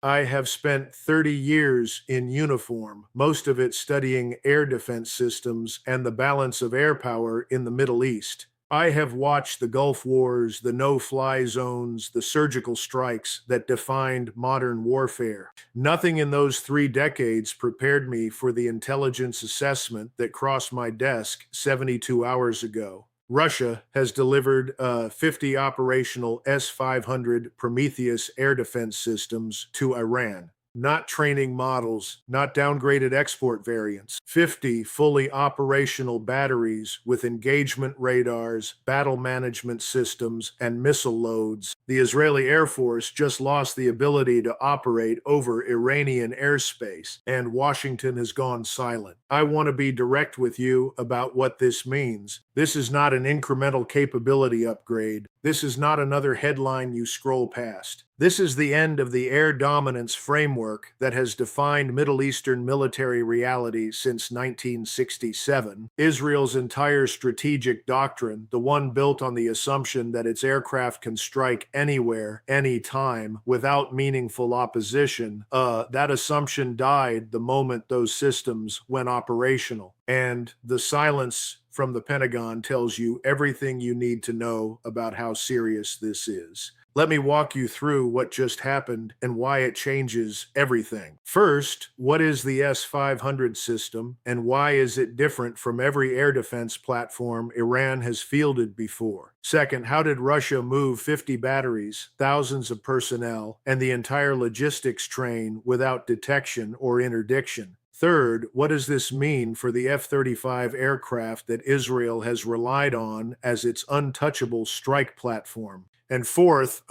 I have spent 30 years in uniform, most of it studying air defense systems and the balance of air power in the Middle East. I have watched the Gulf Wars, the no-fly zones, the surgical strikes that defined modern warfare. Nothing in those 3 decades prepared me for the intelligence assessment that crossed my desk 72 hours ago. Russia has delivered 50 operational S-500 Prometheus air defense systems to Iran. Not training models, not downgraded export variants. 50 fully operational batteries with engagement radars, battle management systems, and missile loads. The Israeli Air Force just lost the ability to operate over Iranian airspace, and Washington has gone silent. I want to be direct with you about what this means. This is not an incremental capability upgrade. This is not another headline you scroll past. This is the end of the air dominance framework that has defined Middle Eastern military reality since 1967. Israel's entire strategic doctrine, the one built on the assumption that its aircraft can strike anywhere, anytime, without meaningful opposition, that assumption died the moment those systems went operational. And the silence from the Pentagon tells you everything you need to know about how serious this is. Let me walk you through what just happened and why it changes everything. First, what is the S-500 system and why is it different from every air defense platform Iran has fielded before? Second, how did Russia move 50 batteries, thousands of personnel, and the entire logistics train without detection or interdiction? Third, what does this mean for the F-35 aircraft that Israel has relied on as its untouchable strike platform? And fourth,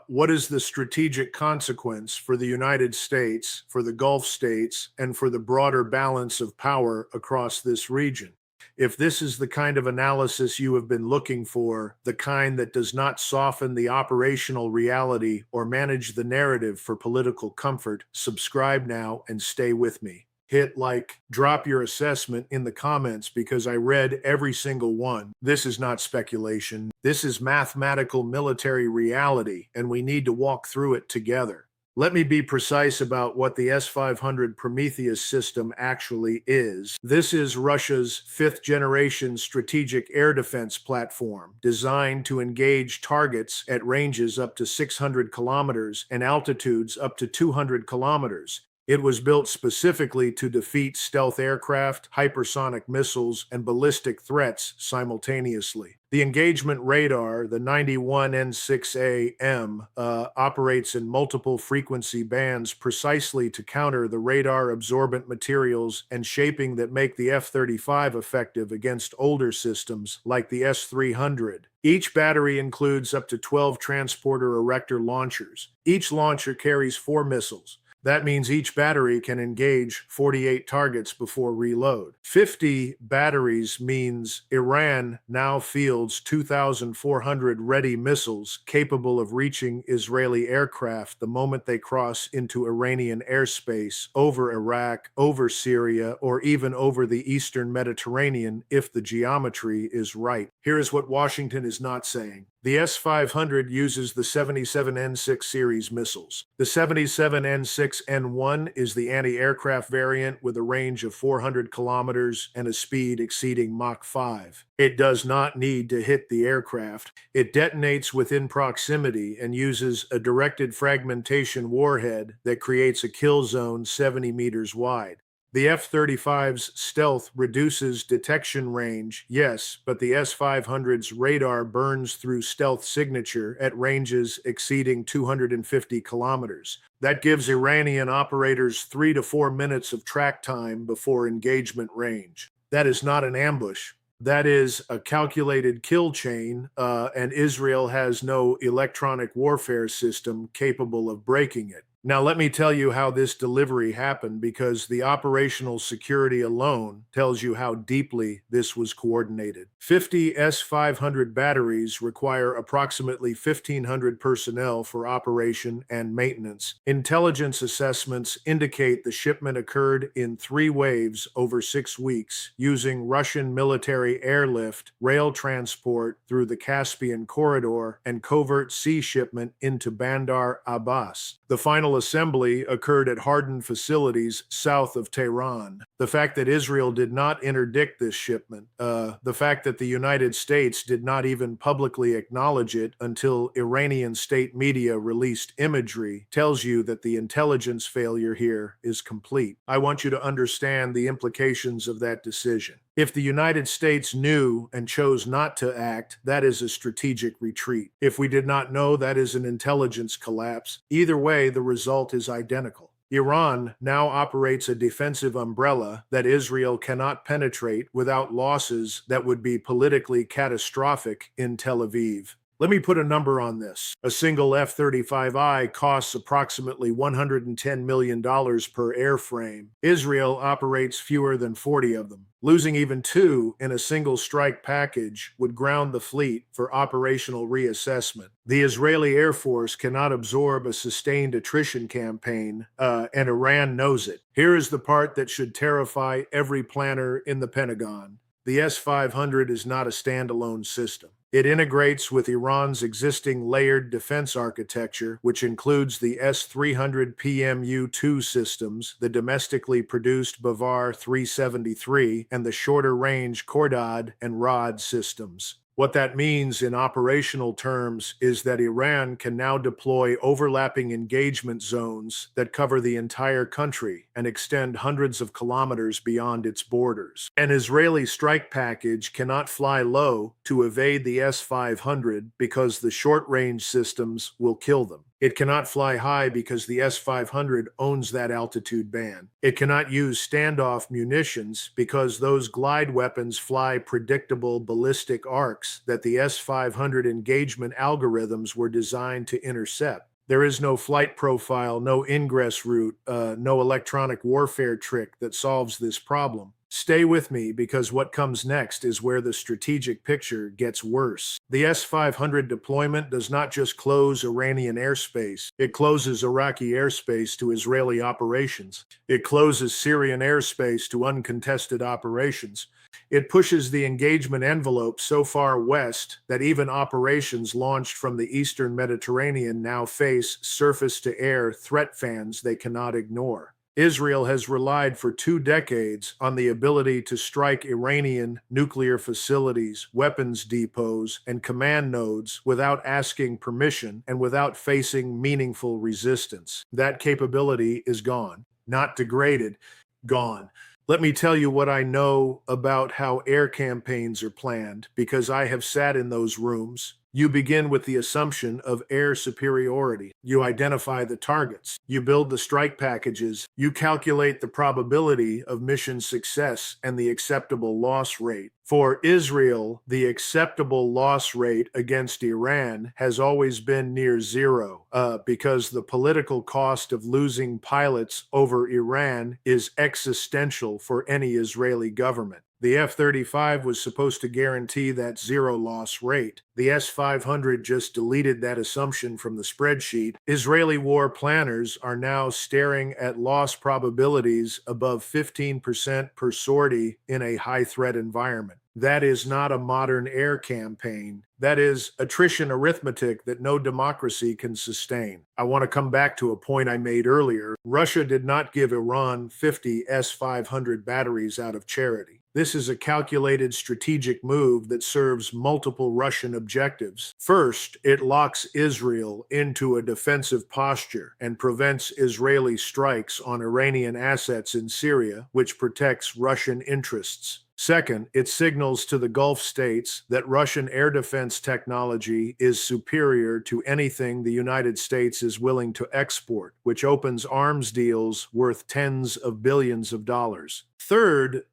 what is the strategic consequence for the United States, for the Gulf states, and for the broader balance of power across this region? If this is the kind of analysis you have been looking for, the kind that does not soften the operational reality or manage the narrative for political comfort, subscribe now and stay with me. Hit like, drop your assessment in the comments because I read every single one. This is not speculation. This is mathematical military reality, and we need to walk through it together. Let me be precise about what the S-500 Prometheus system actually is. This is Russia's fifth-generation strategic air defense platform, designed to engage targets at ranges up to 600 kilometers and altitudes up to 200 kilometers. It was built specifically to defeat stealth aircraft, hypersonic missiles, and ballistic threats simultaneously. The engagement radar, the 91N6AM, operates in multiple frequency bands precisely to counter the radar-absorbent materials and shaping that make the F-35 effective against older systems like the S-300. Each battery includes up to 12 transporter erector launchers. Each launcher carries 4 missiles. That means each battery can engage 48 targets before reload. 50 batteries means Iran now fields 2,400 ready missiles capable of reaching Israeli aircraft the moment they cross into Iranian airspace over Iraq, over Syria, or even over the Eastern Mediterranean if the geometry is right. Here is what Washington is not saying. The S-500 uses the 77N6 series missiles. The 77N6N1 is the anti-aircraft variant with a range of 400 kilometers and a speed exceeding Mach 5. It does not need to hit the aircraft. It detonates within proximity and uses a directed fragmentation warhead that creates a kill zone 70 meters wide. The F-35's stealth reduces detection range, yes, but the S-500's radar burns through stealth signature at ranges exceeding 250 kilometers. That gives Iranian operators 3 to 4 minutes of track time before engagement range. That is not an ambush. That is a calculated kill chain, and Israel has no electronic warfare system capable of breaking it. Now, let me tell you how this delivery happened, because the operational security alone tells you how deeply this was coordinated. 50 S-500 batteries require approximately 1,500 personnel for operation and maintenance. Intelligence assessments indicate the shipment occurred in 3 waves over 6 weeks, using Russian military airlift, rail transport through the Caspian corridor, and covert sea shipment into Bandar Abbas. The final assembly occurred at hardened facilities south of Tehran. The fact that Israel did not interdict this shipment, the fact that the United States did not even publicly acknowledge it until Iranian state media released imagery, tells you that the intelligence failure here is complete. I want you to understand the implications of that decision. If the United States knew and chose not to act, that is a strategic retreat. If we did not know, that is an intelligence collapse. Either way, the result is identical. Iran now operates a defensive umbrella that Israel cannot penetrate without losses that would be politically catastrophic in Tel Aviv. Let me put a number on this. A single F-35I costs approximately $110 million per airframe. Israel operates fewer than 40 of them. Losing even 2 in a single strike package would ground the fleet for operational reassessment. The Israeli Air Force cannot absorb a sustained attrition campaign, and Iran knows it. Here is the part that should terrify every planner in the Pentagon. The S-500 is not a standalone system. It integrates with Iran's existing layered defense architecture, which includes the S-300 PMU-2 systems, the domestically produced Bavar 373, and the shorter-range Khordad and Rod systems. What that means in operational terms is that Iran can now deploy overlapping engagement zones that cover the entire country and extend hundreds of kilometers beyond its borders. An Israeli strike package cannot fly low to evade the S-500 because the short-range systems will kill them. It cannot fly high because the S-500 owns that altitude band. It cannot use standoff munitions because those glide weapons fly predictable ballistic arcs that the S-500 engagement algorithms were designed to intercept. There is no flight profile, no ingress route, no electronic warfare trick that solves this problem. Stay with me because what comes next is where the strategic picture gets worse. The S-500 deployment does not just close Iranian airspace, it closes Iraqi airspace to Israeli operations. It closes Syrian airspace to uncontested operations. It pushes the engagement envelope so far west that even operations launched from the eastern Mediterranean now face surface-to-air threat fans they cannot ignore. Israel has relied for 2 decades on the ability to strike Iranian nuclear facilities, weapons depots, and command nodes without asking permission and without facing meaningful resistance. That capability is gone. Not degraded, gone. Let me tell you what I know about how air campaigns are planned, because I have sat in those rooms. You begin with the assumption of air superiority. You identify the targets. You build the strike packages. You calculate the probability of mission success and the acceptable loss rate. For Israel, the acceptable loss rate against Iran has always been near zero, because the political cost of losing pilots over Iran is existential for any Israeli government. The F-35 was supposed to guarantee that zero loss rate. The S-500 just deleted that assumption from the spreadsheet. Israeli war planners are now staring at loss probabilities above 15% per sortie in a high-threat environment. That is not a modern air campaign. That is attrition arithmetic that no democracy can sustain. I want to come back to a point I made earlier. Russia did not give Iran 50 S-500 batteries out of charity. This is a calculated strategic move that serves multiple Russian objectives. First, it locks Israel into a defensive posture and prevents Israeli strikes on Iranian assets in Syria, which protects Russian interests. Second, it signals to the Gulf states that Russian air defense technology is superior to anything the United States is willing to export, which opens arms deals worth tens of billions of dollars. Third,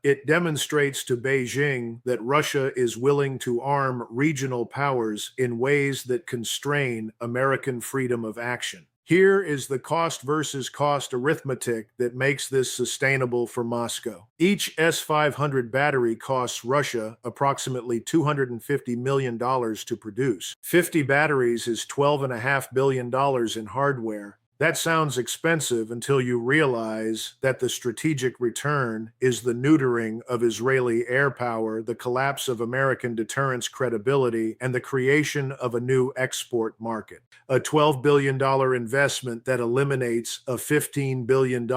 it demonstrates to Beijing that Russia is willing to arm regional powers in ways that constrain American freedom of action. Here is the cost versus cost arithmetic that makes this sustainable for Moscow. Each S-500 battery costs Russia approximately $250 million to produce. 50 batteries is $12.5 billion in hardware. That sounds expensive until you realize that the strategic return is the neutering of Israeli air power, the collapse of American deterrence credibility, and the creation of a new export market. A $12 billion investment that eliminates a $15 billion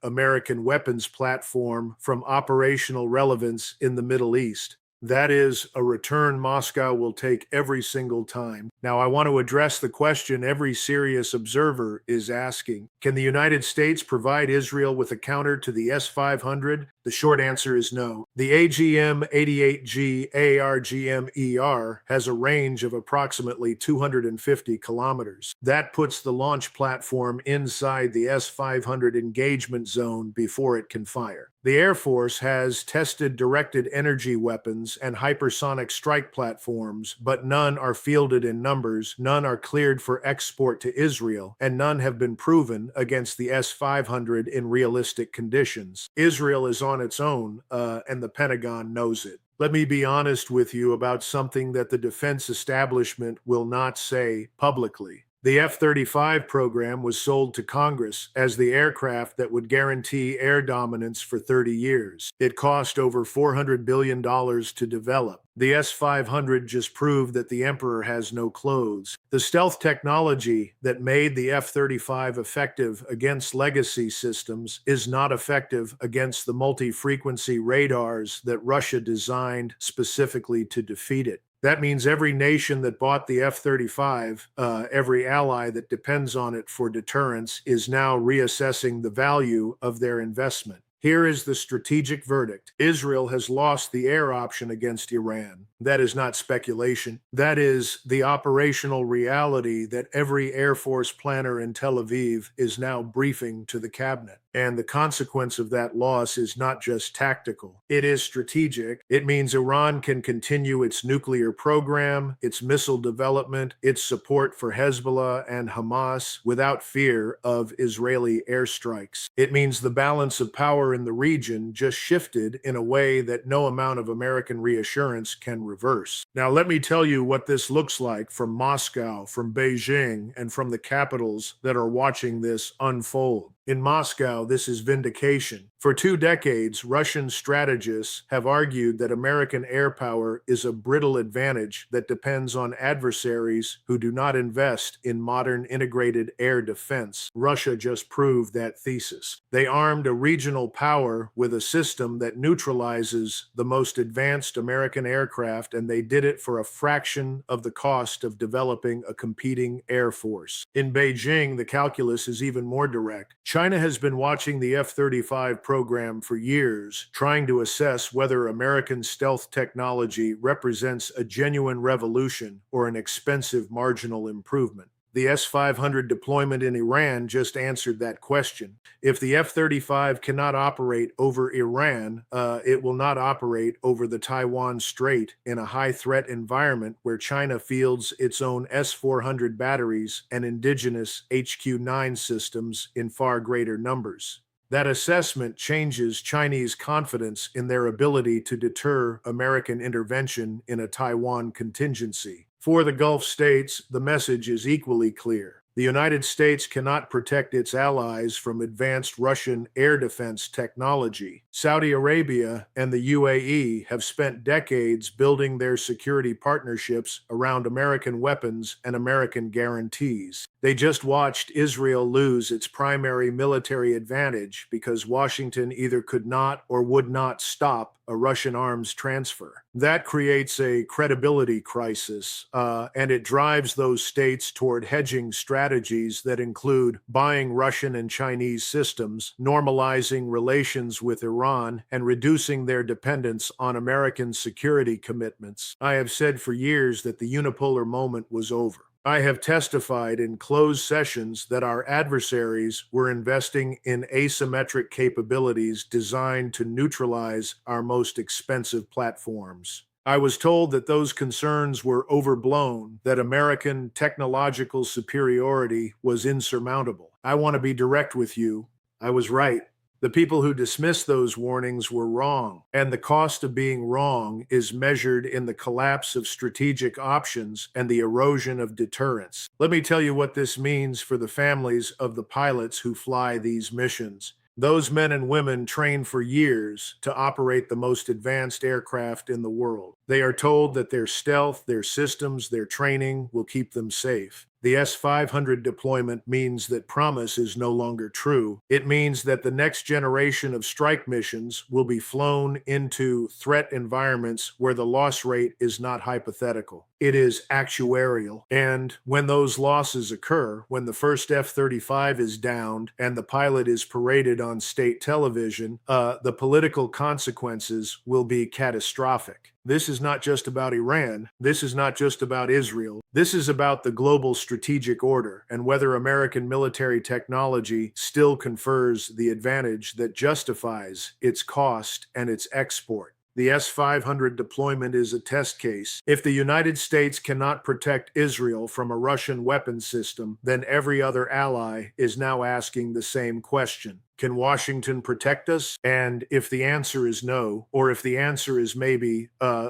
American weapons platform from operational relevance in the Middle East. That is a return Moscow will take every single time. Now, I want to address the question every serious observer is asking. Can the United States provide Israel with a counter to the S-500? The short answer is no. The AGM-88G ARGM-ER has a range of approximately 250 kilometers. That puts the launch platform inside the S-500 engagement zone before it can fire. The Air Force has tested directed energy weapons and hypersonic strike platforms, but none are fielded in numbers, none are cleared for export to Israel, and none have been proven against the S-500 in realistic conditions. Israel is on its own, and the Pentagon knows it. Let me be honest with you about something that the defense establishment will not say publicly. The F-35 program was sold to Congress as the aircraft that would guarantee air dominance for 30 years. It cost over $400 billion to develop. The S-500 just proved that the emperor has no clothes. The stealth technology that made the F-35 effective against legacy systems is not effective against the multi-frequency radars that Russia designed specifically to defeat it. That means every nation that bought the F-35, every ally that depends on it for deterrence, is now reassessing the value of their investment. Here is the strategic verdict. Israel has lost the air option against Iran. That is not speculation. That is the operational reality that every Air Force planner in Tel Aviv is now briefing to the cabinet. And the consequence of that loss is not just tactical. It is strategic. It means Iran can continue its nuclear program, its missile development, its support for Hezbollah and Hamas without fear of Israeli airstrikes. It means the balance of power in the region just shifted in a way that no amount of American reassurance can reverse. Now, let me tell you what this looks like from Moscow, from Beijing, and from the capitals that are watching this unfold. In Moscow, this is vindication. For 2 decades, Russian strategists have argued that American air power is a brittle advantage that depends on adversaries who do not invest in modern integrated air defense. Russia just proved that thesis. They armed a regional power with a system that neutralizes the most advanced American aircraft, and they did it for a fraction of the cost of developing a competing air force. In Beijing, the calculus is even more direct. China has been watching the F-35 program for years, trying to assess whether American stealth technology represents a genuine revolution or an expensive marginal improvement. The S-500 deployment in Iran just answered that question. If the F-35 cannot operate over Iran, it will not operate over the Taiwan Strait in a high-threat environment where China fields its own S-400 batteries and indigenous HQ-9 systems in far greater numbers. That assessment changes Chinese confidence in their ability to deter American intervention in a Taiwan contingency. For the Gulf states, the message is equally clear. The United States cannot protect its allies from advanced Russian air defense technology. Saudi Arabia and the UAE have spent decades building their security partnerships around American weapons and American guarantees. They just watched Israel lose its primary military advantage because Washington either could not or would not stop a Russian arms transfer. That creates a credibility crisis, and it drives those states toward hedging strategies that include buying Russian and Chinese systems, normalizing relations with Iran, and reducing their dependence on American security commitments. I have said for years that the unipolar moment was over. I have testified in closed sessions that our adversaries were investing in asymmetric capabilities designed to neutralize our most expensive platforms. I was told that those concerns were overblown, that American technological superiority was insurmountable. I want to be direct with you. I was right. The people who dismissed those warnings were wrong, and the cost of being wrong is measured in the collapse of strategic options and the erosion of deterrence. Let me tell you what this means for the families of the pilots who fly these missions. Those men and women train for years to operate the most advanced aircraft in the world. They are told that their stealth, their systems, their training will keep them safe. The S-500 deployment means that promise is no longer true. It means that the next generation of strike missions will be flown into threat environments where the loss rate is not hypothetical. It is actuarial. And when those losses occur, when the first F-35 is downed and the pilot is paraded on state television, the political consequences will be catastrophic. This is not just about Iran. This is not just about Israel. This is about the global strategic order and whether American military technology still confers the advantage that justifies its cost and its export. The S-500 deployment is a test case. If the United States cannot protect Israel from a Russian weapons system, then every other ally is now asking the same question. Can Washington protect us? And if the answer is no, or if the answer is maybe,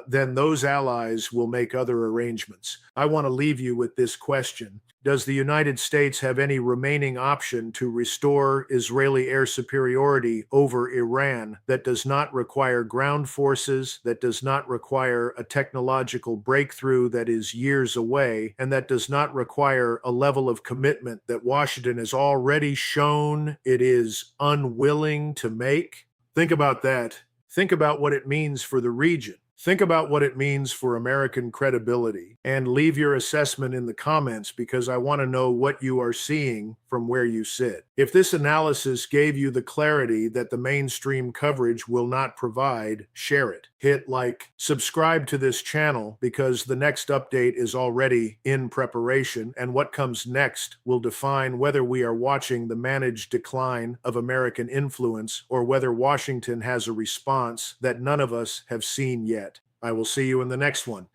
then those allies will make other arrangements. I want to leave you with this question. Does the United States have any remaining option to restore Israeli air superiority over Iran that does not require ground forces, that does not require a technological breakthrough that is years away, and that does not require a level of commitment that Washington has already shown it is unwilling to make? Think about that. Think about what it means for the region. Think about what it means for American credibility, and leave your assessment in the comments because I want to know what you are seeing from where you sit. If this analysis gave you the clarity that the mainstream coverage will not provide, share it. Hit like, subscribe to this channel because the next update is already in preparation, and what comes next will define whether we are watching the managed decline of American influence or whether Washington has a response that none of us have seen yet. I will see you in the next one.